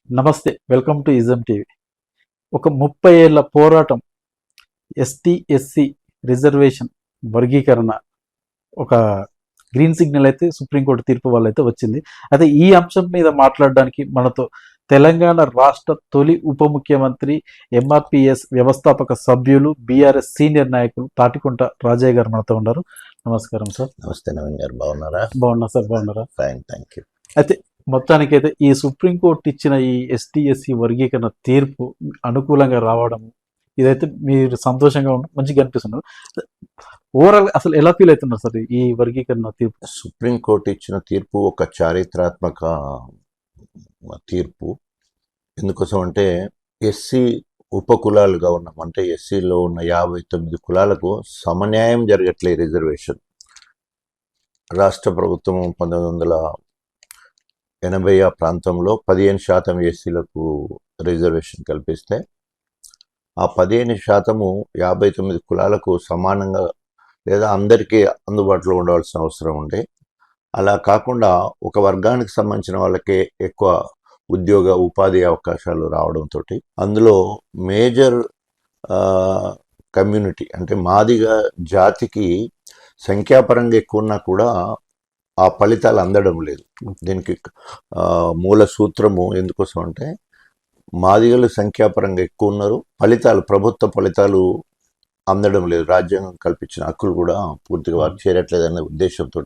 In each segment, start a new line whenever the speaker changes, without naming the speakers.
నమస్తే, welcome to ism TV. ఒక 30 ఏళ్ల పోరాటం, ఎస్టీ ఎస్సీ రిజర్వేషన్ వర్గీకరణ ఒక గ్రీన్ సిగ్నల్ అయితే సుప్రీంకోర్టు తీర్పు వల్ల అయితే వచ్చింది. అయితే ఈ అంశం మీద మాట్లాడడానికి మనతో తెలంగాణ రాష్ట్ర తొలి ఉప ముఖ్యమంత్రి, ఎంఆర్పిఎస్ వ్యవస్థాపక సభ్యులు, బీఆర్ఎస్ సీనియర్ నాయకులు తాటికుంట రాజయ్య గారు మనతో ఉన్నారు. నమస్కారం సార్.
నమస్తే నవీన్ గారు, బాగున్నారా?
బాగున్నా సార్. బాగున్నారా?
Fine, thank you.
అయితే మొత్తానికైతే ఈ సుప్రీంకోర్టు ఇచ్చిన ఈ ఎస్టీ ఎస్సీ వర్గీకరణ తీర్పు అనుకూలంగా రావడం, ఇదైతే మీరు సంతోషంగా ఉండడం మంచిగా అనిపిస్తున్నారు. ఓవరాల్ అసలు ఎలా ఫీల్ అవుతున్నారు సార్ ఈ వర్గీకరణ తీర్పు?
సుప్రీంకోర్టు ఇచ్చిన తీర్పు ఒక చారిత్రాత్మక తీర్పు. ఎందుకోసం అంటే ఎస్సీ ఉపకులాలుగా ఉన్నాం, అంటే ఎస్సీలో ఉన్న 59 కులాలకు సమన్యాయం జరగట్లేదు రిజర్వేషన్. రాష్ట్ర ప్రభుత్వం 1980 ఆ ప్రాంతంలో 15% ఎస్సీలకు రిజర్వేషన్ కల్పిస్తే ఆ 15% 59 కులాలకు సమానంగా లేదా అందరికీ అందుబాటులో ఉండవలసిన అవసరం ఉండే. అలా కాకుండా ఒక వర్గానికి సంబంధించిన వాళ్ళకే ఎక్కువ ఉద్యోగ ఉపాధి అవకాశాలు రావడంతో అందులో మేజర్ కమ్యూనిటీ అంటే మాదిగ జాతికి సంఖ్యాపరంగా ఎక్కువ ఉన్నా కూడా ఆ ఫలితాలు అందడం లేదు. దీనికి మూల సూత్రము ఎందుకోసం అంటే మాదిగలు సంఖ్యాపరంగా ఎక్కువ ఉన్నారు, ప్రభుత్వ ఫలితాలు అందడం లేదు, రాజ్యాంగం కల్పించిన హక్కులు కూడా పూర్తిగా వారు చేరట్లేదనే ఉద్దేశంతో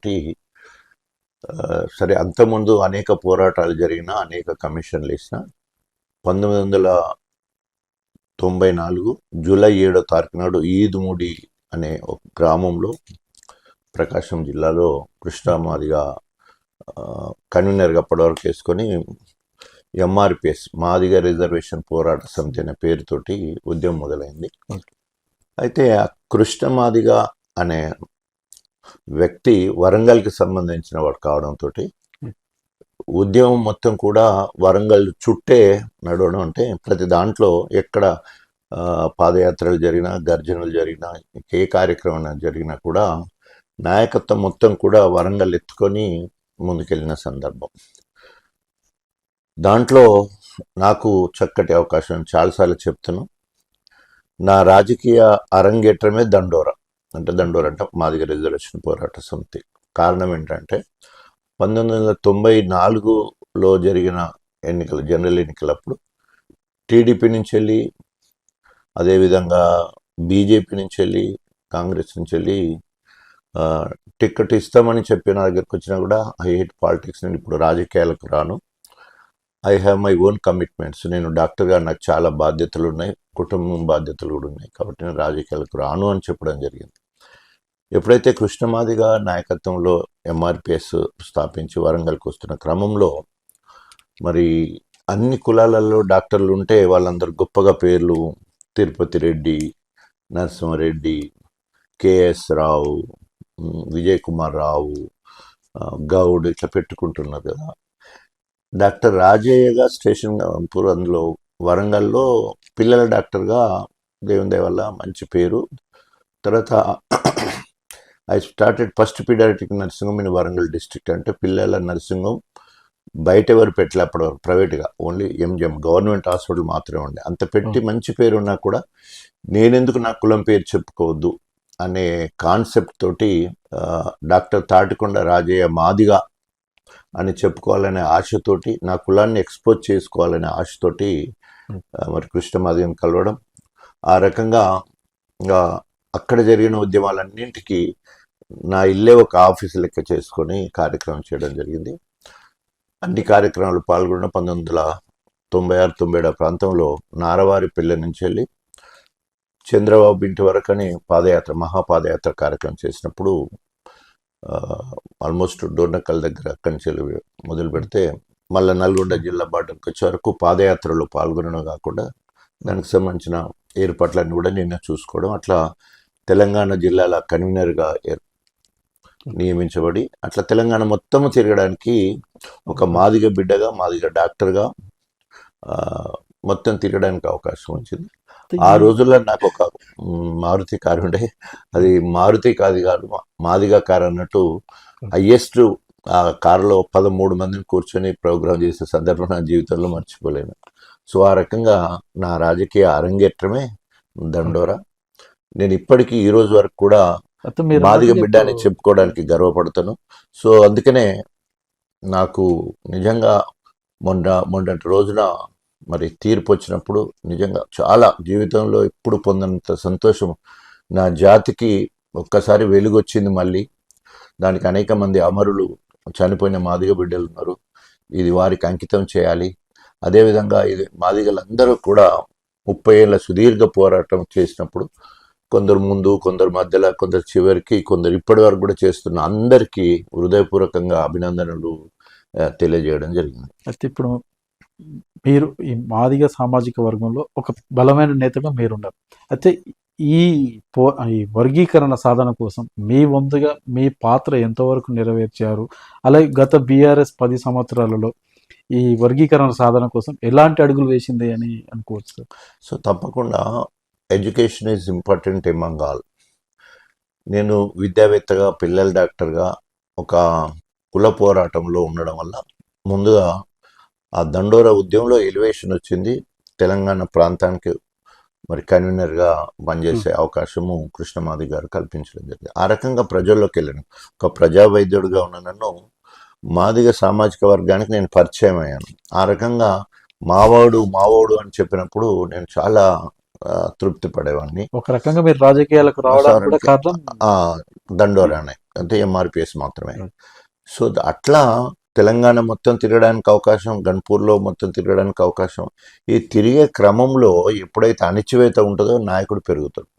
సరే అంతకుముందు అనేక పోరాటాలు జరిగిన, అనేక కమిషన్లు ఇచ్చిన 1994 జూలై 7వ తారీఖు నాడు ఈదుముడి అనే ఒక గ్రామంలో ప్రకాశం జిల్లాలో కృష్ణమాదిగా కన్వీనర్గా అప్పటివరకు వేసుకొని ఎంఆర్పిఎస్ మాదిగ రిజర్వేషన్ పోరాట సమితి అనే పేరుతోటి ఉద్యమం మొదలైంది. అయితే ఆ కృష్ణమాదిగ అనే వ్యక్తి వరంగల్కి సంబంధించిన వాడు కావడంతో ఉద్యమం మొత్తం కూడా వరంగల్ చుట్టే నడవడం. అంటే ప్రతి దాంట్లో ఎక్కడ పాదయాత్రలు జరిగినా, గర్జనలు జరిగినా, ఏ కార్యక్రమం జరిగినా కూడా నాయకత్వం మొత్తం కూడా వరంగల్ ఎత్తుకొని ముందుకెళ్ళిన సందర్భం. దాంట్లో నాకు చక్కటి అవకాశం, చాలాసార్లు చెప్తాను, నా రాజకీయ అరంగేట్రమే దండోరా అంటే మాదిగ రిజర్వేషన్ పోరాట సమితి. కారణం ఏంటంటే 1994లో జరిగిన ఎన్నికలు, జనరల్ ఎన్నికలప్పుడు టీడీపీ నుంచి వెళ్ళి, అదేవిధంగా బీజేపీ నుంచి వెళ్ళి, కాంగ్రెస్ నుంచి వెళ్ళి టికెట్ ఇస్తామని చెప్పి నా దగ్గరికి వచ్చినా కూడా ఐ హేట్ పాలిటిక్స్, నేను ఇప్పుడు రాజకీయాలకు రాను, I have my own commitments, నేను డాక్టర్గా నాకు చాలా బాధ్యతలు ఉన్నాయి, కుటుంబం బాధ్యతలు కూడా ఉన్నాయి, కాబట్టి నేను రాజకీయాలకు రాను అని చెప్పడం జరిగింది. ఎప్పుడైతే కృష్ణమాదిగ నాయకత్వంలో ఎంఆర్పిఎస్ స్థాపించి వరంగల్కి వస్తున్న క్రమంలో మరి అన్ని కులాలలో డాక్టర్లు ఉంటే వాళ్ళందరూ గొప్పగా పేర్లు తిరుపతి రెడ్డి, నరసింహారెడ్డి, కేఎస్ రావు, విజయ్ కుమార్ రావు, గౌడ్ ఇట్లా పెట్టుకుంటున్నారు కదా. డాక్టర్ రాజయ్యగా స్టేషన్ అందులో వరంగల్లో పిల్లల డాక్టర్గా దేవుని దయ వల్ల మంచి పేరు. తర్వాత I started first paediatric nursing in Warangal district. అంటే పిల్లల నర్సింగ్ బయట ఎవరు పెట్టలే అప్పటివరకు, ప్రైవేట్గా ఓన్లీ ఎంజిఎం గవర్నమెంట్ హాస్పిటల్ మాత్రమే ఉండే. అంత పెట్టి మంచి పేరు ఉన్నా కూడా నేనెందుకు నా కులం పేరు చెప్పుకోవద్దు అనే కాన్సెప్ట్ తోటి డాక్టర్ తాటికొండ రాజయ్య మాదిగా అని చెప్పుకోవాలనే ఆశతోటి, నా కులాన్ని ఎక్స్పోజ్ చేసుకోవాలనే ఆశతోటి మరి కృష్ణమాదిగని కలవడం, ఆ రకంగా అక్కడ జరిగిన ఉద్యమాలన్నింటికి నా ఇల్లే ఒక ఆఫీస్ లెక్క చేసుకొని కార్యక్రమం చేయడం జరిగింది. అన్ని కార్యక్రమాలు పాల్గొన్న 1996-97 ప్రాంతంలో నారవారిపల్లి నుంచి వెళ్ళి చంద్రబాబు ఇంటి వరకని పాదయాత్ర, మహాపాదయాత్ర కార్యక్రమం చేసినప్పుడు ఆల్మోస్ట్ డోర్నకల్ దగ్గర అక్కడి నుంచి మొదలు పెడితే మళ్ళీ నల్గొండ జిల్లా బార్డర్కి వచ్చే వరకు పాదయాత్రలో పాల్గొనడం కాకుండా దానికి సంబంధించిన ఏర్పాట్లన్నీ కూడా నిన్న చూసుకోవడం, అట్లా తెలంగాణ జిల్లాల కన్వీనర్గా నియమించబడి అట్లా తెలంగాణ మొత్తము తిరగడానికి ఒక మాదిగ బిడ్డగా, మాదిగ డాక్టర్గా మొత్తం తిరగడానికి అవకాశం వచ్చింది. ఆ రోజుల్లో నాకు ఒక మారుతి కారు ఉండే, అది మారుతి కాదు మాదిగా కారు అన్నట్టు హైయెస్ట్ ఆ కారులో 13 మందిని కూర్చొని ప్రోగ్రాం చేసే సందర్భం నా జీవితంలో మర్చిపోలేను. సో ఆ రకంగా నా రాజకీయ అరంగేట్రమే దండోరా. నేను ఇప్పటికీ ఈ రోజు వరకు కూడా
అయితే మీరు
మాదిగ
అన్నట్టుగా
బిడ్డ
ఇప్పుడు
అని చెప్పుకోవడానికి గర్వపడతాను. సో అందుకనే నాకు నిజంగా మొన్నటి రోజున మరి తీర్పు వచ్చినప్పుడు నిజంగా చాలా జీవితంలో ఎప్పుడు పొందినంత సంతోషం. నా జాతికి ఒక్కసారి వెలుగొచ్చింది మళ్ళీ. దానికి అనేక మంది అమరులు చనిపోయిన మాదిగ బిడ్డలు ఉన్నారు. ఇది వారికి అంకితం చేయాలి. అదేవిధంగా ఇది మాదిగలందరూ కూడా 30 ఏళ్ళ సుదీర్ఘ పోరాటం చేసినప్పుడు కొందరు ముందు, కొందరు మధ్యలో, కొందరు చివరికి, కొందరు ఇప్పటి వరకు కూడా చేస్తున్న అందరికీ హృదయపూర్వకంగా అభినందనలు తెలియజేయడం జరిగింది.
అయితే ఇప్పుడు మీరు ఈ మాదిగ సామాజిక వర్గంలో ఒక బలమైన నేతగా మీరున్నారు. అయితే ఈ ఈ వర్గీకరణ సాధన కోసం మీ వంతుగా మీ పాత్ర ఎంతవరకు నెరవేర్చారు? అలాగే గత బీఆర్ఎస్ 10 సంవత్సరాలలో ఈ వర్గీకరణ సాధన కోసం ఎలాంటి అడుగులు వేసింది అని అనుకోవచ్చు సార్?
సో తప్పకుండా education is important among all. నేను విద్యావేత్తగా, పిల్లల డాక్టర్గా ఒక కుల పోరాటంలో ఉండడం వల్ల ముందుగా ఆ దండోరా ఉద్యమంలో ఎలివేషన్ వచ్చింది. తెలంగాణ ప్రాంతానికి మరి కన్వీనర్గా పనిచేసే అవకాశము కృష్ణమాది గారు కల్పించడం జరిగింది. ఆ రకంగా ప్రజల్లోకి వెళ్ళాను. ఒక ప్రజా వైద్యుడిగా ఉన్న నన్ను మాదిగ సామాజిక వర్గానికి నేను పరిచయం అయ్యాను. ఆ రకంగా మావోడు అని చెప్పినప్పుడు నేను చాలా తృప్తి పడేవాడిని.
ఒక రకంగా మీరు రాజకీయాలకు రావడానికి కూడా కారణం
దండోరానే, అంటే ఎంఆర్పిఎస్ మాత్రమే. సో అట్లా తెలంగాణ మొత్తం తిరగడానికి అవకాశం, గన్పూర్లో మొత్తం తిరగడానికి అవకాశం. ఈ తిరిగే క్రమంలో ఎప్పుడైతే అణిచివేత ఉంటుందో నాయకుడు పెరుగుతాడు.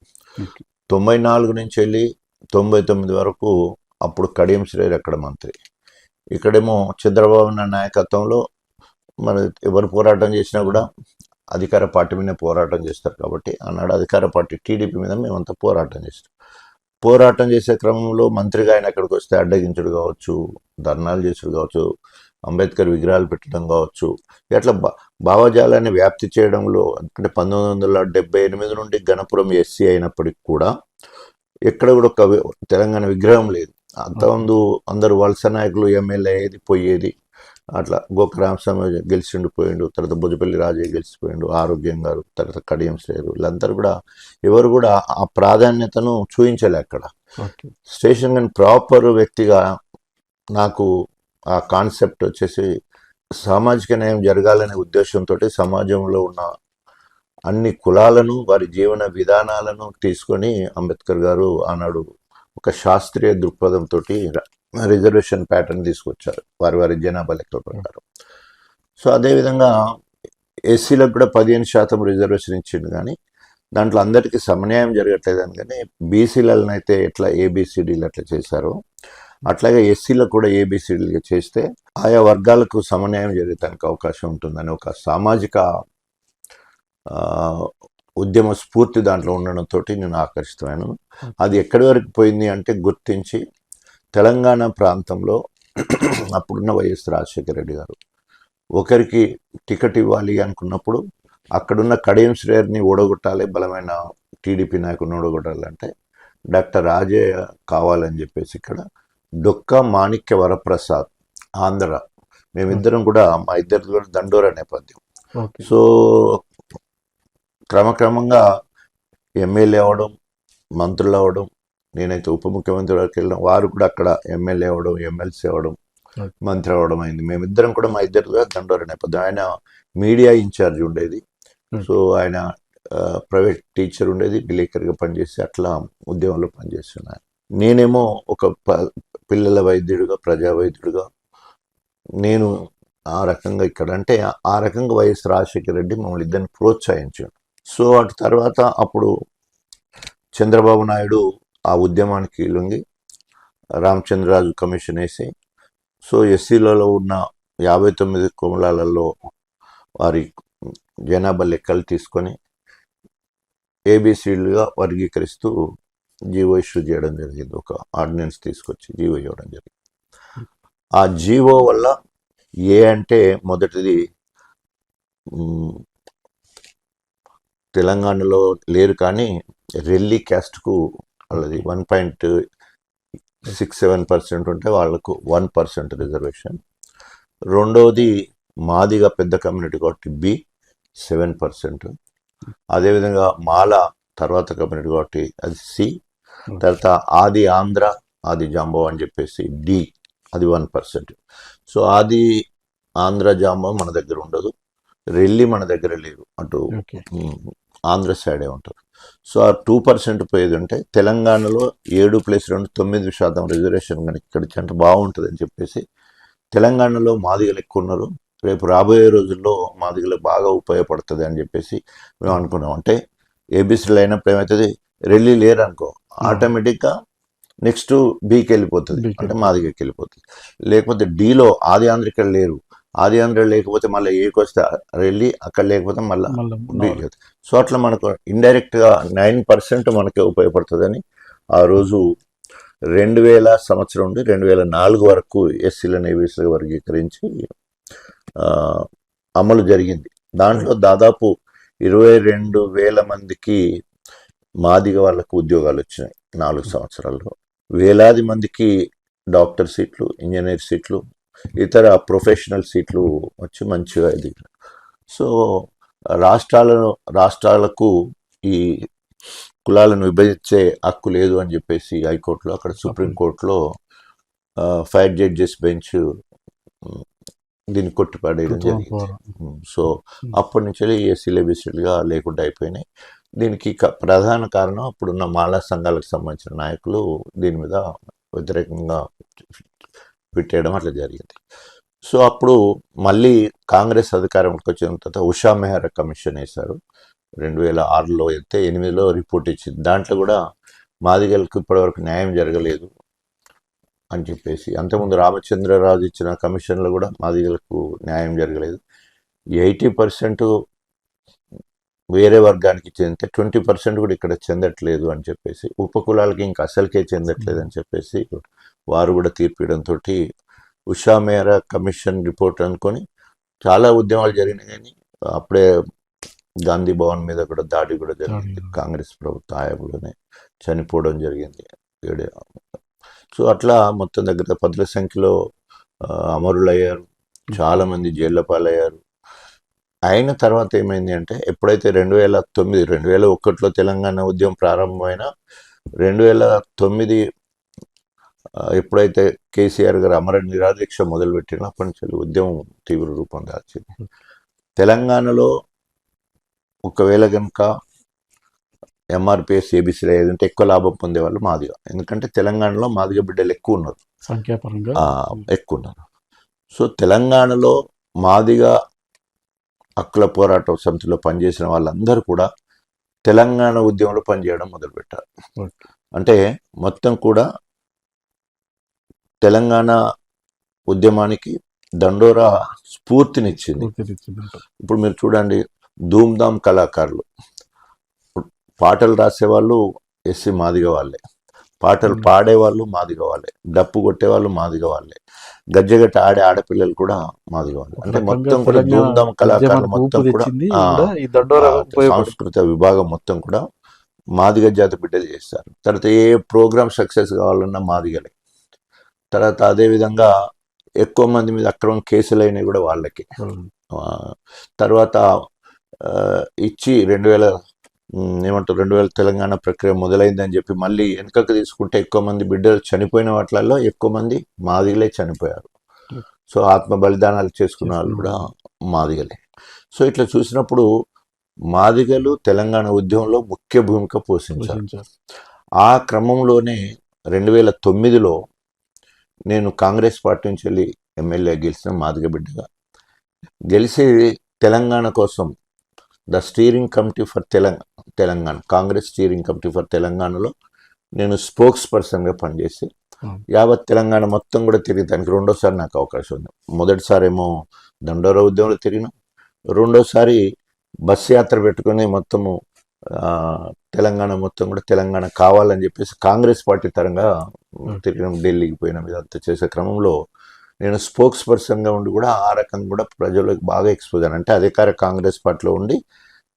94 నుంచి వెళ్ళి 99 వరకు అప్పుడు కడియం శ్రేయర్ అక్కడ మంత్రి, ఇక్కడేమో చంద్రబాబు నాయకత్వంలో మన ఎవరు పోరాటం చేసినా కూడా అధికార పార్టీ మీద పోరాటం చేస్తారు. కాబట్టి ఆనాడు అధికార పార్టీ టీడీపీ మీద మేమంతా పోరాటం చేసే క్రమంలో మంత్రిగా ఆయన అక్కడికి వస్తే అడ్డగించుడు కావచ్చు, ధర్నాలు చేసుడు కావచ్చు, అంబేద్కర్ విగ్రహాలు పెట్టడం కావచ్చు, ఇట్లా భావజాలాన్ని వ్యాప్తి చేయడంలో, అంటే 1978 నుండి గణపురం ఎస్సీ అయినప్పటికి కూడా ఎక్కడ కూడా ఒక తెలంగాణ విగ్రహం లేదు. అంతకుముందు అందరూ వలస నాయకులు ఎమ్మెల్యే అయ్యేది పోయేది. అట్లా గోకరామస్వామి గెలిచిండు పోయిండు, తర్వాత భుజపల్లి రాజయ్య గెలిచిపోయిండు, ఆరోగ్యం గారు, తర్వాత కడియం శ్రేయరు, వీళ్ళందరూ కూడా ఎవరు కూడా ఆ ప్రాధాన్యతను చూపించలే అక్కడ. స్టేషన్ కానీ ప్రాపర్ వ్యక్తిగా నాకు ఆ కాన్సెప్ట్ వచ్చేసి సామాజిక న్యాయం జరగాలనే ఉద్దేశంతో సమాజంలో ఉన్న అన్ని కులాలను, వారి జీవన విధానాలను తీసుకొని అంబేద్కర్ గారు ఆనాడు ఒక శాస్త్రీయ దృక్పథంతో రిజర్వేషన్ ప్యాటర్న్ తీసుకొచ్చారు వారి జనాభా లెక్కల ప్రకారం. సో అదేవిధంగా ఎస్సీలకు కూడా 15% రిజర్వేషన్ ఇచ్చిండు, కానీ దాంట్లో అందరికీ సమన్యాయం జరగట్లేదని. కానీ బీసీలను అయితే ఎట్లా ఏబిసిడీలు అట్లా చేశారో అట్లాగే ఎస్సీలకు కూడా ఏబిసిడీలుగా చేస్తే ఆయా వర్గాలకు సమన్యాయం జరగడానికి అవకాశం ఉంటుందని ఒక సామాజిక ఉద్యమ స్ఫూర్తి దాంట్లో ఉండడంతో నేను ఆకర్షితమైన. అది ఎక్కడి వరకు పోయింది అంటే గుర్తించి తెలంగాణ ప్రాంతంలో అప్పుడున్న వైఎస్ రాజశేఖర రెడ్డి గారు ఒకరికి టికెట్ ఇవ్వాలి అనుకున్నప్పుడు అక్కడున్న కడియం శ్రేయర్ని ఓడగొట్టాలి, బలమైన టీడీపీ నాయకుడిని ఓడగొట్టాలంటే డాక్టర్ రాజయ్య కావాలని చెప్పేసి ఇక్కడ డొక్క మాణిక్య వరప్రసాద్ ఆంధ్ర, మేమిద్దరం కూడా మా ఇద్దరు కూడా దండోరా నేపథ్యం. సో క్రమక్రమంగా ఎమ్మెల్యే అవ్వడం, మంత్రులు అవ్వడం, నేనైతే ఉప ముఖ్యమంత్రి వరకు వెళ్ళడం, వారు కూడా అక్కడ ఎమ్మెల్యే అవ్వడం, ఎమ్మెల్సీ అవ్వడం, మంత్రి అవ్వడం అయింది. మేమిద్దరం కూడా మా ఇద్దరు కూడా దండోరా నేపథ్యం. ఆయన మీడియా ఇన్ఛార్జ్ ఉండేది, సో ఆయన ప్రైవేట్ టీచర్ ఉండేది, విలేకరిగా పనిచేసి అట్లా ఉద్యమంలో పనిచేస్తున్నాను. నేనేమో ఒక పిల్లల వైద్యుడిగా, ప్రజా వైద్యుడిగా నేను ఆ రకంగా ఇక్కడ, అంటే ఆ రకంగా వైఎస్ రాజశేఖర రెడ్డి మమ్మల్ని ఇద్దరిని ప్రోత్సహించాడు. సో అటు తర్వాత అప్పుడు చంద్రబాబు నాయుడు ఆ ఉద్యమానికి లొంగి రామచంద్రరాజు కమిషన్ వేసి, సో ఎస్సీలలో ఉన్న 59 కులాలలో వారి జనాభా లెక్కలు తీసుకొని ఏబిసిలుగా వర్గీకరిస్తూ జీవో ఇష్యూ చేయడం జరిగింది. ఒక ఆర్డినెన్స్ తీసుకొచ్చి జీవో ఇవ్వడం జరిగింది. ఆ జీవో వల్ల ఏ అంటే మొదటిది తెలంగాణలో లేరు, కానీ రెల్లి క్యాస్ట్కు వాళ్ళది 1.8 6-7% ఉంటే వాళ్ళకు 1% రిజర్వేషన్. రెండవది మాదిగా పెద్ద కమ్యూనిటీ కాబట్టి బి 7%. అదేవిధంగా మాల తర్వాత కమ్యూనిటీ కాబట్టి అది సి. తర్వాత ఆది ఆంధ్ర, ఆది జాంబో అని చెప్పేసి డి, అది 1%. సో ఆది ఆంధ్ర జాంబో మన దగ్గర ఉండదు, రెల్లి మన దగ్గర లేరు, అటు
ఓకే.
ఆంధ్ర సైడే ఉంటారు. సో ఆ 2% పోయేది ఉంటే తెలంగాణలో 7+2 9% రిజర్వేషన్ కనుక ఇక్కడ అంటే బాగుంటుంది అని చెప్పేసి తెలంగాణలో మాదిగలు ఎక్కువ ఉన్నారు, రేపు రాబోయే రోజుల్లో మాదిగలకు బాగా ఉపయోగపడుతుంది అని చెప్పేసి మేము అనుకున్నాం. అంటే ఏబిసిలు అయినప్పుడు ఏమవుతుంది, రెల్లి లేరు అనుకో ఆటోమేటిక్గా నెక్స్ట్ బీకి వెళ్ళిపోతుంది, అంటే మాదిగకి వెళ్ళిపోతుంది. లేకపోతే డీలో ఆది ఆంధ్రికలు లేరు, ఆది ఆంధ్ర లేకపోతే మళ్ళీ ఏకి వస్తే రెల్లి, అక్కడ లేకపోతే మళ్ళీ బి. సో అట్లా మనకు ఇండైరెక్ట్గా 9% మనకే ఉపయోగపడుతుందని ఆ రోజు 2000 సంవత్సరం నుండి 2004 వరకు ఎస్సీలను ఏబీసీలుగా వర్గీకరించి అమలు జరిగింది. దాంట్లో దాదాపు 22,000 మందికి మాదిగ వాళ్ళకు ఉద్యోగాలు వచ్చినాయి 4 సంవత్సరాల్లో. వేలాది మందికి డాక్టర్ సీట్లు, ఇంజనీర్ సీట్లు, ఇతర ప్రొఫెషనల్ సీట్లు వచ్చి మంచిగా ఇది. సో రాష్ట్రాలకు ఈ కులాలను విభజించే హక్కు లేదు అని చెప్పేసి హైకోర్టులో, అక్కడ సుప్రీంకోర్టులో 5 జడ్జెస్ బెంచ్ దీన్ని కొట్టిపడేయడం జరిగింది. సో అప్పటి నుంచి ఎస్సీలు ఏబీసీలుగా లేకుండా అయిపోయినాయి. దీనికి ప్రధాన కారణం అప్పుడున్న మాలా సంఘాలకు సంబంధించిన నాయకులు దీని మీద వ్యతిరేకంగా పెట్టేయడం అట్లా జరిగింది. సో అప్పుడు మళ్ళీ కాంగ్రెస్ అధికారంలోకి వచ్చిన తర్వాత ఉషా మెహ్రా కమిషన్ వేశారు 2006లో, అయితే 2008లో రిపోర్ట్ ఇచ్చింది. దాంట్లో కూడా మాదిగలకు ఇప్పటివరకు న్యాయం జరగలేదు అని చెప్పేసి, అంతకుముందు రామచంద్రరాజు ఇచ్చిన కమిషన్లో కూడా మాదిగలకు న్యాయం జరగలేదు. 80% వేరే వర్గానికి చెందితే 20% కూడా ఇక్కడ చెందట్లేదు అని చెప్పేసి, ఉపకులాలకి ఇంకా అసలుకే చెందట్లేదు అని చెప్పేసి వారు కూడా తీర్పియడంతో ఉషా మెహ్రా కమిషన్ రిపోర్ట్ అనుకొని చాలా ఉద్యమాలు జరిగినాయి. కానీ అప్పుడే గాంధీ భవన్ మీద కూడా దాడి కూడా జరిగింది, కాంగ్రెస్ ప్రభుత్వ హయాంలోనే చనిపోవడం జరిగింది. సో అట్లా మొత్తం దగ్గర 10ల సంఖ్యలో అమరులయ్యారు, చాలామంది జైళ్ళ పాలయ్యారు. అయిన తర్వాత ఏమైంది అంటే, ఎప్పుడైతే 2009, 2001లో తెలంగాణ ఉద్యమం ప్రారంభమైన 2009 ఎప్పుడైతే కేసీఆర్ గారు అమర నిరాదీక్ష మొదలుపెట్టిన అప్పటి నుంచి ఉద్యమం తీవ్ర రూపం దాల్చింది. తెలంగాణలో ఒకవేళ కనుక ఎంఆర్పిఎస్ ఏబీసీ ఏదంటే ఎక్కువ లాభం పొందేవాళ్ళు మాదిగ, ఎందుకంటే తెలంగాణలో మాదిగ బిడ్డలు ఎక్కువ ఉన్నారు,
సంఖ్యాపరంగా
ఎక్కువ ఉన్నారు. సో తెలంగాణలో మాదిగ హక్కుల పోరాట సమితిలో పనిచేసిన వాళ్ళందరూ కూడా తెలంగాణ ఉద్యమంలో పనిచేయడం మొదలుపెట్టారు. అంటే మొత్తం కూడా తెలంగాణ ఉద్యమానికి దండోరా స్ఫూర్తినిచ్చింది. ఇప్పుడు మీరు చూడండి, ధూమ్ధామ్ కళాకారులు, పాటలు రాసేవాళ్ళు ఎస్సీ మాదిగ వాళ్ళే, పాటలు పాడేవాళ్ళు మాదిగ వాళ్ళే, డప్పు కొట్టేవాళ్ళు మాదిగ వాళ్ళే, గజ్జగట్ట ఆడే ఆడపిల్లలు కూడా మాదిగ వాళ్ళే. అంటే మొత్తం కూడా ధూమ్ధామ్ కళాకారులు మొత్తం కూడా సాంస్కృతిక విభాగం మొత్తం కూడా మాదిగ జాతి బిడ్డలు చేస్తారు. తర్వాత ఏ ప్రోగ్రామ్ సక్సెస్ కావాలన్నా మాదిగలే. తర్వాత అదేవిధంగా ఎక్కువ మంది మీద అక్రమం కేసులు అయినవి కూడా వాళ్ళకి. తర్వాత ఇచ్చి 2000 తెలంగాణ ప్రక్రియ మొదలైందని చెప్పి మళ్ళీ వెనుకకు తీసుకుంటే ఎక్కువ మంది బిడ్డలు చనిపోయిన వాటిల్లో ఎక్కువ మంది మాదిగలే చనిపోయారు. సో ఆత్మ బలిదానాలు చేసుకున్న వాళ్ళు కూడా మాదిగలే. సో ఇట్లా చూసినప్పుడు మాదిగలు తెలంగాణ ఉద్యమంలో ముఖ్య భూమిక పోషించారు. ఆ క్రమంలోనే 2009లో నేను కాంగ్రెస్ పార్టీ నుంచి వెళ్ళి ఎమ్మెల్యే గెలిచిన మాదిగ బిడ్డగా గెలిచి తెలంగాణ కోసం the steering committee for Telangana Congress steering committee for తెలంగాణలో నేను స్పోక్స్ పర్సన్గా పనిచేసి యావత్ తెలంగాణ మొత్తం కూడా తిరిగడానికి రెండోసారి నాకు అవకాశం ఉంది. మొదటిసారి ఏమో దండోరా ఉద్యమంలో తిరిగిన, రెండోసారి బస్ యాత్ర పెట్టుకుని మొత్తము తెలంగాణ మొత్తం కూడా తెలంగాణ కావాలని చెప్పేసి కాంగ్రెస్ పార్టీ తరంగా తిరిగిన, ఢిల్లీకి పోయిన ఇదంతా చేసే క్రమంలో నేను స్పోక్స్ పర్సన్గా ఉండి కూడా ఆ రకంగా కూడా ప్రజలకు బాగా ఎక్స్పోజ్ అయ్యాను. అంటే అధికార కాంగ్రెస్ పార్టీలో ఉండి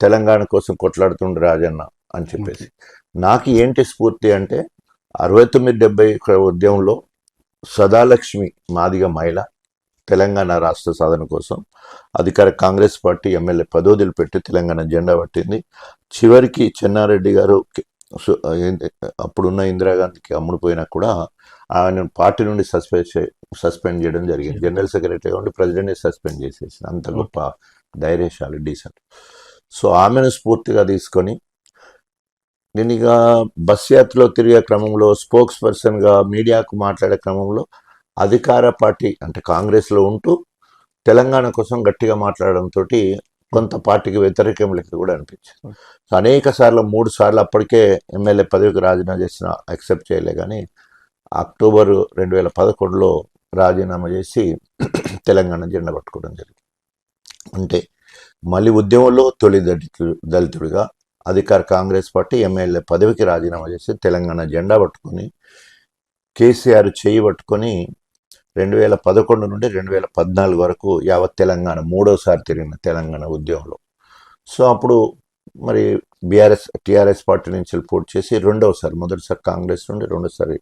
తెలంగాణ కోసం కొట్లాడుతుండే రాజన్న అని చెప్పేసి. నాకు ఏంటి స్ఫూర్తి అంటే, 69-70 ఉద్యమంలో సదాలక్ష్మి మాదిగ మహిళ తెలంగాణ రాష్ట్ర సాధన కోసం అధికార కాంగ్రెస్ పార్టీ ఎమ్మెల్యే పదవులు పెట్టి తెలంగాణ జెండా పట్టింది. చివరికి చెన్నారెడ్డి గారు అప్పుడున్న ఇందిరాగాంధీకి అమ్ముడుపోయినా కూడా ఆయన పార్టీ నుండి సస్పెండ్ చేయడం జరిగింది. జనరల్ సెక్రటరీగా ఉండి ప్రెసిడెంట్ని సస్పెండ్ చేసేసి, అంత గొప్ప ధైర్యశాలి, డీసెంట్. సో ఆమెను స్ఫూర్తిగా తీసుకొని నేను ఇక బస్ యాత్రలో తిరిగే క్రమంలో స్పోక్స్ పర్సన్గా మీడియాకు మాట్లాడే క్రమంలో అధికార పార్టీ అంటే కాంగ్రెస్లో ఉంటూ తెలంగాణ కోసం గట్టిగా మాట్లాడడంతో కొంత పార్టీకి వ్యతిరేకం లెక్క కూడా అనిపించింది. సో అనేక సార్లు 3 సార్లు అప్పటికే ఎమ్మెల్యే పదవికి రాజీనామా చేసిన యాక్సెప్ట్ చేయలే, కానీ అక్టోబర్ 2011లో రాజీనామా చేసి తెలంగాణ జెండా పట్టుకోవడం జరిగింది. అంటే మళ్ళీ ఉద్యమంలో తొలి దళితుడిగా అధికార కాంగ్రెస్ పార్టీ ఎమ్మెల్యే పదవికి రాజీనామా చేసి తెలంగాణ జెండా పట్టుకొని కేసీఆర్ చేయి పట్టుకొని 2011 నుండి 2014 వరకు యావత్ తెలంగాణ 3వసారి తిరిగిన తెలంగాణ ఉద్యమంలో. సో అప్పుడు మరి టీఆర్ఎస్ పార్టీ నుంచి పోటీ చేసి 2వసారి, మొదటిసారి కాంగ్రెస్ నుండి 2వసారి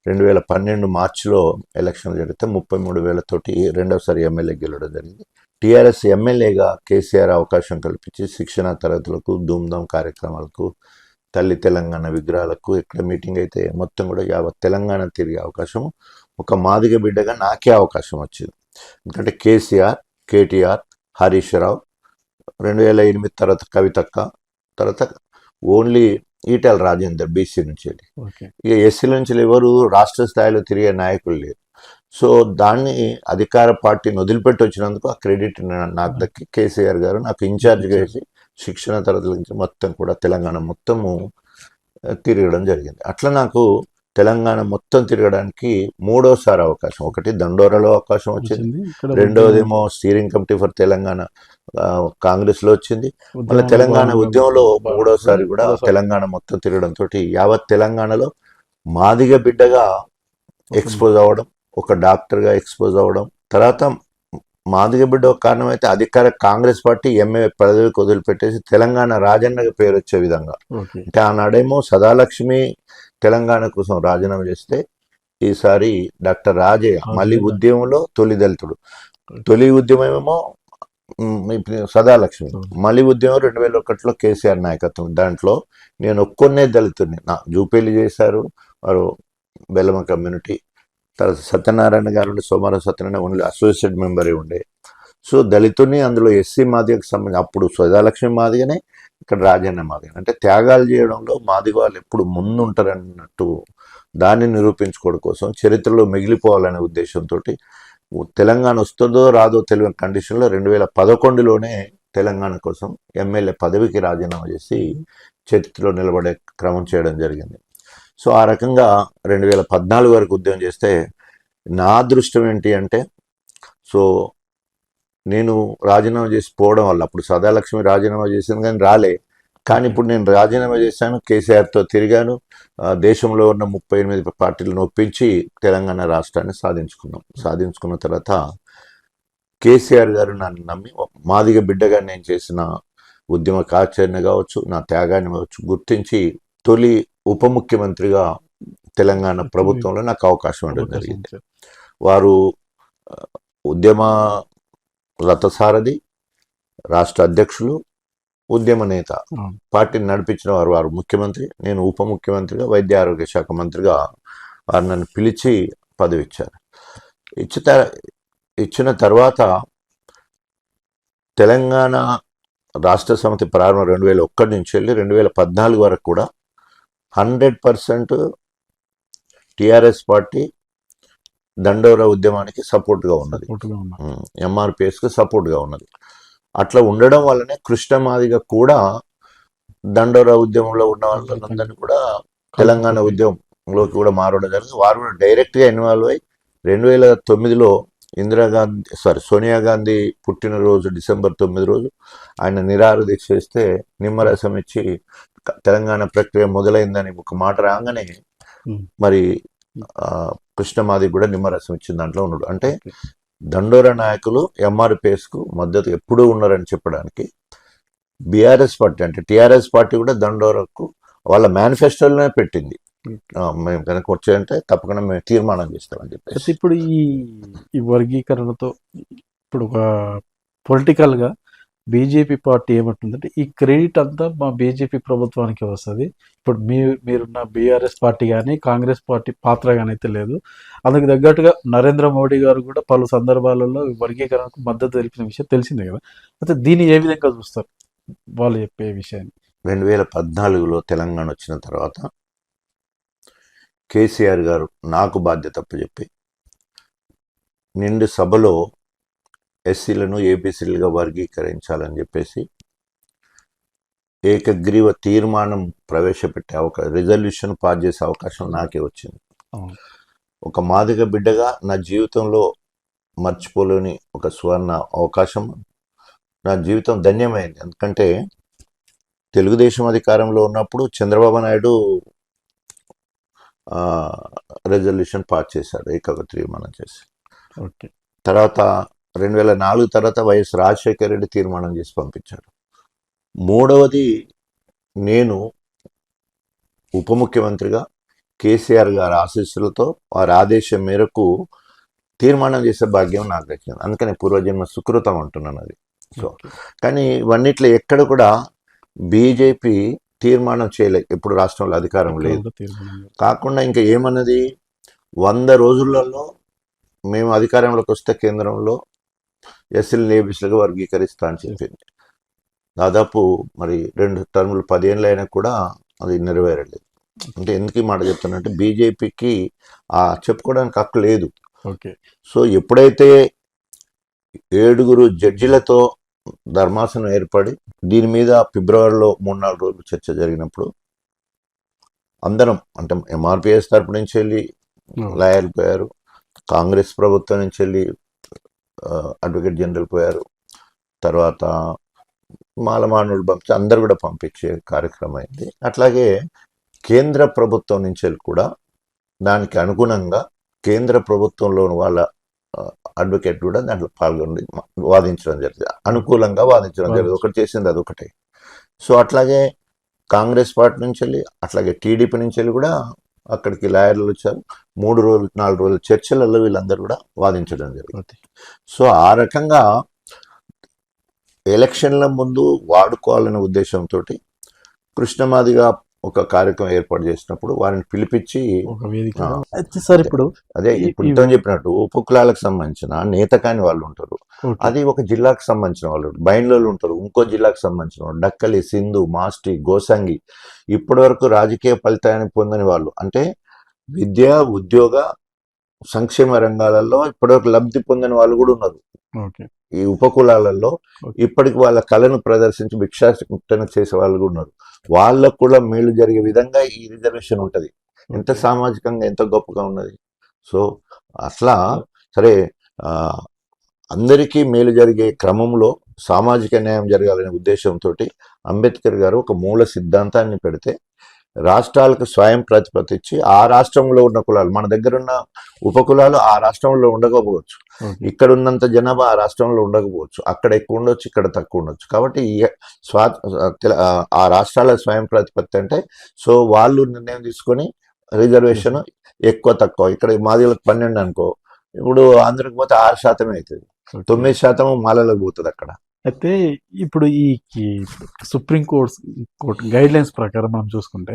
2012 మార్చిలో ఎలక్షన్ జరిగితే 33,000 తోటి 2వసారి ఎమ్మెల్యే గెలవడం జరిగింది. టీఆర్ఎస్ ఎమ్మెల్యేగా కేసీఆర్ అవకాశం కల్పించి శిక్షణ తరగతులకు, ధూమ్ధామ్ కార్యక్రమాలకు, తల్లి తెలంగాణ విగ్రహాలకు, ఎక్కడ మీటింగ్ అయితే మొత్తం కూడా యావత్ తెలంగాణ తిరిగే అవకాశం ఒక మాదిగ బిడ్డగా నాకే అవకాశం వచ్చింది. ఎందుకంటే కేటీఆర్, హరీష్ రావు, 2008 తర్వాత కవితక్క, తర్వాత ఓన్లీ ఈటెల రాజేందర్ బీసీ నుంచి వెళ్ళి, ఇక ఎస్సీల నుంచి ఎవరు రాష్ట్ర స్థాయిలో తిరిగే నాయకులు లేరు. సో దాన్ని అధికార పార్టీని వదిలిపెట్టి వచ్చినందుకు ఆ క్రెడిట్ నాకు దక్కి కేసీఆర్ గారు నాకు ఇన్ఛార్జ్గా వేసి శిక్షణ తరగతుల నుంచి మొత్తం కూడా తెలంగాణ మొత్తము తిరగడం జరిగింది. అట్లా నాకు తెలంగాణ మొత్తం తిరగడానికి 3వసారి అవకాశం, ఒకటి దండోరాలో అవకాశం వచ్చింది, రెండవదేమో స్టీరింగ్ కమిటీ ఫర్ తెలంగాణ కాంగ్రెస్లో వచ్చింది, మళ్ళీ తెలంగాణ ఉద్యమంలో 3వసారి కూడా తెలంగాణ మొత్తం తిరగడంతో యావత్ తెలంగాణలో మాదిగ బిడ్డగా ఎక్స్పోజ్ అవ్వడం, ఒక డాక్టర్గా ఎక్స్పోజ్ అవ్వడం, తర్వాత మాదిగ బిడ్డ ఒక కారణం అయితే అధికార కాంగ్రెస్ పార్టీ ఎంఏ పదవికి వదిలిపెట్టేసి తెలంగాణ రాజన్నగా పేరు వచ్చే విధంగా. అంటే ఆనాడేమో సదాలక్ష్మి తెలంగాణ కోసం రాజీనామా చేస్తే ఈసారి డాక్టర్ రాజయ్య మళ్ళీ ఉద్యమంలో తొలి దళితుడు, తొలి ఉద్యమమేమో సదాలక్ష్మి, మళ్ళీ ఉద్యమం 2001లో కేసీఆర్ నాయకత్వం. దాంట్లో నేను ఒక్కొన్నే దళితుడిని, నా జూపేలి చేశారు వారు బెల్లమ కమ్యూనిటీ, తర్వాత సత్యనారాయణ గారు సోమవారం సత్యనారాయణ ఓన్లీ అసోసియేట్ మెంబరే ఉండే. సో దళితుని అందులో ఎస్సీ మాదిగకు సంబంధించి అప్పుడు సదాలక్ష్మి మాదిగనే, ఇక్కడ రాజన్న మాదిగనే. అంటే త్యాగాలు చేయడంలో మాదిగ వాళ్ళు ఎప్పుడు ముందుంటారన్నట్టు దాన్ని నిరూపించుకోవడం కోసం చరిత్రలో మిగిలిపోవాలనే ఉద్దేశంతో తెలంగాణ వస్తుందో రాదో తెలియని కండిషన్లో 2011లోనే తెలంగాణ కోసం ఎమ్మెల్యే పదవికి రాజీనామా చేసి చరిత్రలో నిలబడే క్రమం చేయడం జరిగింది. సో ఆ రకంగా 2014 వరకు ఉద్యమం చేస్తే నా అదృష్టం ఏంటి అంటే, సో నేను రాజీనామా చేసి పోవడం వల్ల అప్పుడు సదాలక్ష్మి రాజీనామా చేసింది కానీ రాలే, కానీ ఇప్పుడు నేను రాజీనామా చేశాను, కేసీఆర్తో తిరిగాను, దేశంలో ఉన్న 38 పార్టీలను ఒప్పించి తెలంగాణ రాష్ట్రాన్ని సాధించుకున్న తర్వాత కేసీఆర్ గారు నన్ను నమ్మి మాదిగ బిడ్డగా నేను చేసిన ఉద్యమ కార్యాచరణ కావచ్చు, నా త్యాగాన్ని కావచ్చు గుర్తించి తొలి ఉప ముఖ్యమంత్రిగా తెలంగాణ ప్రభుత్వంలో నాకు అవకాశం ఉండడం జరిగింది. వారు ఉద్యమ రథసారథి, రాష్ట్ర అధ్యక్షులు, ఉద్యమ నేత, పార్టీని నడిపించిన వారు ముఖ్యమంత్రి, నేను ఉప ముఖ్యమంత్రిగా వైద్య ఆరోగ్య శాఖ మంత్రిగా వారు నన్ను పిలిచి పదవి ఇచ్చారు. ఇచ్చిన తర్వాత తెలంగాణ రాష్ట్ర సమితి ప్రారంభం 2001 నుంచి వెళ్ళి 2014 వరకు కూడా 100% టీఆర్ఎస్ పార్టీ దండోరా ఉద్యమానికి సపోర్ట్గా ఉన్నది, ఎంఆర్పిఎస్కి సపోర్ట్గా ఉన్నది. అట్లా ఉండడం వల్లనే కృష్ణమాదిగ కూడా దండోరా ఉద్యమంలో ఉన్న వాళ్ళందరినీ కూడా తెలంగాణ ఉద్యమంలోకి కూడా మారడం జరిగింది. వారు కూడా డైరెక్ట్గా ఇన్వాల్వ్ అయ్యి 2009లో సోనియా గాంధీ పుట్టినరోజు డిసెంబర్ 9 రోజు ఆయన నిరాహార దీక్ష చేస్తే నిమ్మరసం ఇచ్చి తెలంగాణ ప్రక్రియ మొదలైందని ఒక మాట రాగానే మరి కృష్ణమాది కూడా నిమ్మరసం ఇచ్చిన దాంట్లో ఉన్నాడు. అంటే దండోరా నాయకులు ఎంఆర్పిఎస్కు మద్దతు ఎప్పుడూ ఉన్నారని చెప్పడానికి బీఆర్ఎస్ పార్టీ అంటే టీఆర్ఎస్ పార్టీ కూడా దండోరాకు వాళ్ళ మేనిఫెస్టోలోనే పెట్టింది. మేము కనుక వచ్చాయంటే తప్పకుండా మేము తీర్మానం చేస్తామని చెప్పేసి.
అయితే ఇప్పుడు ఈ వర్గీకరణతో ఇప్పుడు ఒక పొలిటికల్గా బీజేపీ పార్టీ ఏమంటుందంటే ఈ క్రెడిట్ అంతా మా బీజేపీ ప్రభుత్వానికి వస్తుంది. ఇప్పుడు మీరున్న బీఆర్ఎస్ పార్టీ కానీ కాంగ్రెస్ పార్టీ పాత్ర కానీ అయితే లేదు. అందుకు తగ్గట్టుగా నరేంద్ర మోడీ గారు కూడా పలు సందర్భాలలో ఈ వర్గీకరణకు మద్దతు తెలిపిన విషయం తెలిసిందే కదా. అయితే దీన్ని ఏ విధంగా చూస్తారు వాళ్ళు చెప్పే విషయాన్ని?
2014లో తెలంగాణ వచ్చిన తర్వాత కేసీఆర్ గారు నాకు బాధ్యత అప్పచెప్పి నిండు సభలో ఎస్సీలను ఏబీసీలుగా వర్గీకరించాలని చెప్పేసి ఏకగ్రీవ తీర్మానం ప్రవేశపెట్టే రిజల్యూషన్ పాస్ చేసే అవకాశం నాకే వచ్చింది. ఒక మాదిగ బిడ్డగా నా జీవితంలో మర్చిపోలేని ఒక సువర్ణ అవకాశం. నా జీవితం ధన్యమైంది. ఎందుకంటే తెలుగుదేశం అధికారంలో ఉన్నప్పుడు చంద్రబాబు నాయుడు రెజల్యూషన్ పాస్ చేశాడు, ఏకగ్రీవ తీర్మానం చేసి.
ఓకే.
తర్వాత 2004 తర్వాత వైఎస్ రాజశేఖర రెడ్డి తీర్మానం చేసి పంపించాడు. మూడవది నేను ఉప ముఖ్యమంత్రిగా కేసీఆర్ గారి ఆశీస్సులతో వారి ఆదేశం మేరకు తీర్మానం చేసే భాగ్యం నాకు దక్కింది. అందుకని పూర్వజన్మ సుకృతం అంటున్నాను అది. సో కానీ ఇవన్నిట్లో ఎక్కడ కూడా బీజేపీ తీర్మానం చేయలేదు. ఇప్పుడు రాష్ట్రంలో అధికారం లేదు. కాకుండా ఇంకా ఏమన్నది 100 రోజులలో మేము అధికారంలోకి వస్తే కేంద్రంలో ఎస్సీలను ఏబీసీలుగా వర్గీకరిస్తా అని చెప్పింది. దాదాపు మరి 2 టర్ములు 10 ఏళ్ళు అయినా కూడా అది నెరవేరలేదు. అంటే ఎందుకు ఈ మాట చెప్తానంటే బీజేపీకి చెప్పుకోవడానికి హక్కు లేదు.
ఓకే.
సో ఎప్పుడైతే 7 జడ్జిలతో ధర్మాసనం ఏర్పడి దీని మీద ఫిబ్రవరిలో 3-4 రోజులు చర్చ జరిగినప్పుడు అందరం అంటే ఎంఆర్పిఎస్ తరపు నుంచి వెళ్ళి లాయర్లు పోయారు, కాంగ్రెస్ ప్రభుత్వం నుంచి వెళ్ళి అడ్వకేట్ జనరల్ పోయారు, తర్వాత మాలమానులు పంపించి అందరు కూడా పంపించే కార్యక్రమం అయింది. అట్లాగే కేంద్ర ప్రభుత్వం నుంచి వెళ్ళి కూడా దానికి అనుగుణంగా కేంద్ర ప్రభుత్వంలో వాళ్ళ అడ్వకేట్ కూడా దాంట్లో పాల్గొని వాదించడం జరిగింది, అనుకూలంగా వాదించడం జరిగింది. ఒకటి చేసింది అదొకటే. సో అట్లాగే కాంగ్రెస్ పార్టీ నుంచి వెళ్ళి అట్లాగే టీడీపీ నుంచి వెళ్ళి కూడా అక్కడికి లాయర్లు వచ్చారు. 3-4 రోజుల చర్చలలో వీళ్ళందరూ కూడా వాదించడం జరిగింది. సో ఆ రకంగా ఎలక్షన్ల ముందు వాడుకోవాలనే ఉద్దేశంతో కృష్ణమాదిగా ఒక కార్యక్రమం ఏర్పాటు చేసినప్పుడు వారిని పిలిపించి
సార్ ఇప్పుడు
అదే ఇప్పుడు ఇంత చెప్పినట్టు ఉపకులాలకు సంబంధించిన నేతకాని వాళ్ళు ఉంటారు, అది ఒక జిల్లాకు సంబంధించిన వాళ్ళు, బైండ్లలో ఉంటారు, ఇంకో జిల్లాకు సంబంధించిన వాళ్ళు, డక్కలి, సింధు, మాస్టి, గోసంగి, ఇప్పటి వరకు రాజకీయ ఫలితాన్ని పొందని వాళ్ళు, అంటే విద్య ఉద్యోగ సంక్షేమ రంగాలలో ఇప్పటివరకు లబ్ధి పొందని వాళ్ళు కూడా ఉన్నారు. ఈ ఉపకులాలలో ఇప్పటికి వాళ్ళ కళను ప్రదర్శించి భిక్షాటన చేసే వాళ్ళు కూడా ఉన్నారు. వాళ్ళకు కూడా మేలు జరిగే విధంగా ఈ రిజర్వేషన్ ఉంటుంది. ఎంత సామాజికంగా ఎంత గొప్పగా ఉన్నది. సో అట్లా సరే అందరికీ మేలు జరిగే క్రమంలో సామాజిక న్యాయం జరగాలనే ఉద్దేశంతో అంబేద్కర్ గారు ఒక మూల సిద్ధాంతాన్ని పెడితే రాష్ట్రాలకు స్వయం ప్రతిపత్తి ఇచ్చి ఆ రాష్ట్రంలో ఉన్న కులాలు, మన దగ్గర ఉన్న ఉపకులాలు ఆ రాష్ట్రంలో ఉండకపోవచ్చు, ఇక్కడ ఉన్నంత జనాభా ఆ రాష్ట్రంలో ఉండకపోవచ్చు, అక్కడ ఎక్కువ ఉండొచ్చు, ఇక్కడ తక్కువ ఉండొచ్చు. కాబట్టి ఆ రాష్ట్రాల స్వయం ప్రతిపత్తి అంటే సో వాళ్ళు నిర్ణయం తీసుకొని రిజర్వేషన్ ఎక్కువ తక్కువ, ఇక్కడ మాదిలకు 12 అనుకో, ఇప్పుడు ఆంధ్రకి పోతే 6% అవుతుంది, 9% మాలలకు పోతుంది అక్కడ.
అయితే ఇప్పుడు ఈ సుప్రీం కోర్టు గైడ్ లైన్స్ ప్రకారం మనం చూసుకుంటే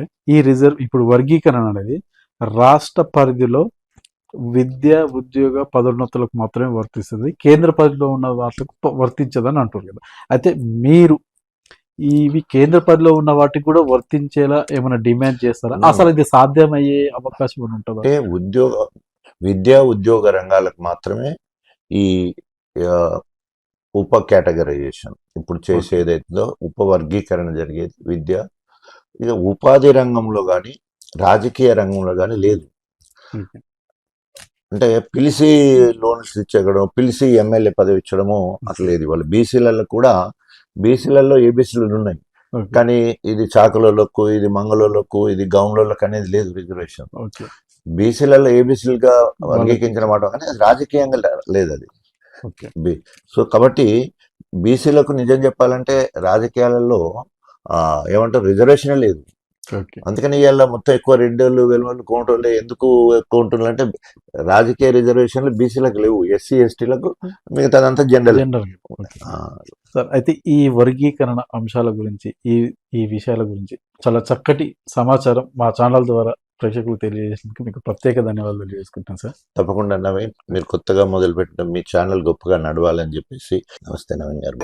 ఇప్పుడు వర్గీకరణ అనేది రాష్ట్ర పరిధిలో విద్య ఉద్యోగ పదోన్నతులకు మాత్రమే వర్తిస్తుంది, కేంద్ర పరిధిలో ఉన్న వాటికి వర్తించదని అంటారు కదా. అయితే మీరు ఇవి కేంద్ర పరిధిలో ఉన్న వాటికి కూడా వర్తించేలా ఏమైనా డిమాండ్ చేస్తారా? అసలు ఇది సాధ్యమయ్యే అవకాశం ఉంటుందా?
అంటే విద్యా ఉద్యోగ రంగాలకు మాత్రమే ఈ ఉప కేటగరైజేషన్ ఇప్పుడు చేసేదైతుందో ఉపవర్గీకరణ జరిగేది విద్య. ఇక ఉపాధి రంగంలో కానీ రాజకీయ రంగంలో కానీ లేదు. అంటే పిలిచి లోన్స్ ఇచ్చేయడం, పిలిచి ఎమ్మెల్యే పదవి ఇచ్చడము అట్లా లేదు. వాళ్ళు బీసీలలో ఏబీసీలు ఉన్నాయి, కానీ ఇది చాకలోళ్ళకు, ఇది మంగళోళ్ళకు, ఇది గౌన్లోళ్ళకు అనేది లేదు రిజర్వేషన్. బీసీలలో ఏబీసీలుగా వర్గీకరించిన మాట కానీ అది రాజకీయంగా లేదు అది. సో కాబట్టి బీసీలకు నిజం చెప్పాలంటే రాజకీయాలలో ఏమంటారు రిజర్వేషనే లేదు.
ఓకే.
అందుకని ఇవాళ మొత్తం ఎక్కువ రెడ్డోళ్ళు వెలువళ్ళు కోమటోళ్ళు ఎందుకు ఎక్కువ ఉంటున్నారు అంటే రాజకీయ రిజర్వేషన్లు బీసీలకు లేవు, ఎస్సీ ఎస్టీలకు మిగతాదంతా జనరల్.
జనరల్ సార్, అయితే ఈ వర్గీకరణ అంశాల గురించి ఈ విషయాల గురించి చాలా చక్కటి సమాచారం మా ఛానల్ ద్వారా ప్రేక్షకులకు తెలియజేసినందుకు మీకు ప్రత్యేక ధన్యవాదాలు తెలియజేసుకుంటాను సార్.
తప్పకుండా నవీన్, మీరు కొత్తగా మొదలుపెట్టిన మీ ఛానల్ గొప్పగా నడవాలని చెప్పేసి. నమస్తే నవీన్ గారు.